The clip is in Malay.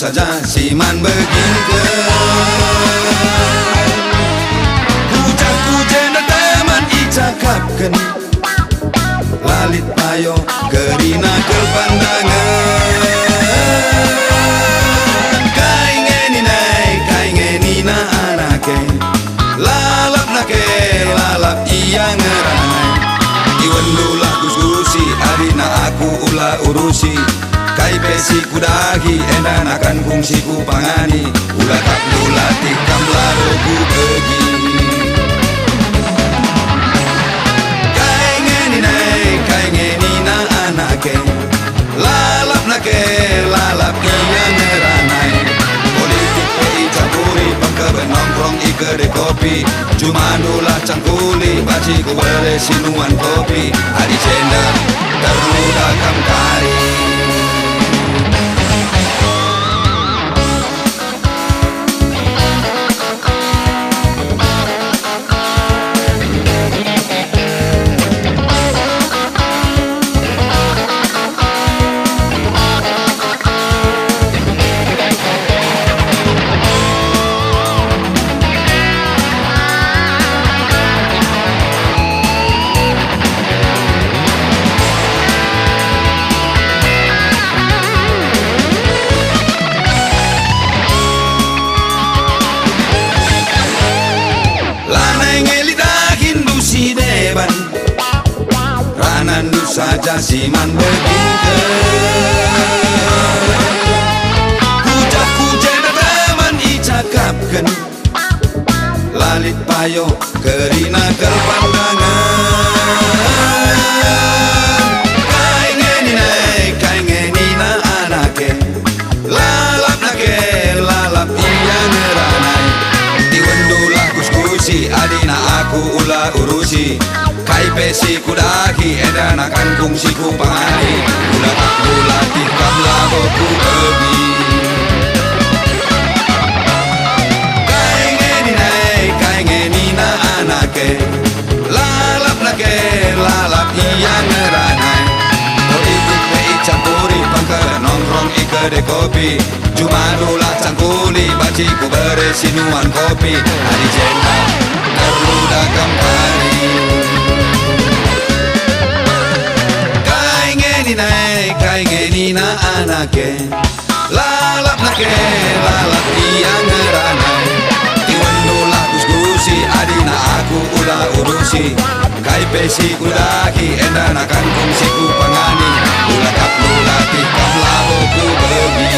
saja siman begingke. Ucapku jenda teman icakapkan, lalit payo kerina kepandangan. Kai ngeni nai, kai ngeni na anake, lalap nake, lalap iya ngeranai. Iwan lula gus-gusi, adina aku ula urusi. Kai pesi kudahi, endan akan fungsi ku pangani. Ula tak lula tikam laro ku pergi. Kai ngeni nai, kai ngeni na anake, lalap nake, lalap iya ngeranai. Politik pei campuri, pangkeben nongkrong ikede kopi. Cuma nulah cangkuli, baci ku bere sinuan kopi. Adi cenda, terluda kamkari. Ranandu saja siman begingke. Ucapku jeda teman icakapkan, lalit payo kerina kepandangan. Kai ngeni nai, kai ngeni na anake, lalap nake, lalap iya ngeranai. Diwendulah kuskusi, adina aku ula urusi. Kai pesi kudahi, edan akan fungsi ku pangani. Ula tak lula tikam labo ku pergi. Kai ngeni nai, kai ngeni na anake, lalap nake, lalap iya ngeranai. Politik pei campuri, pangkeren nongkrong ikede kopi. Cuma nulah cangkuli, baci ku bere sinuan kopi. Adi cenda, terluda kamkari. Kai ngeni na anake, lalap nake, lalap iya ngeranai. Iwan nulah gus-gusi, adina aku ula urusi. Kai pesi kudahi, endan akan fungsi ku pangani. Ula tak lula tikam labo ku pergi.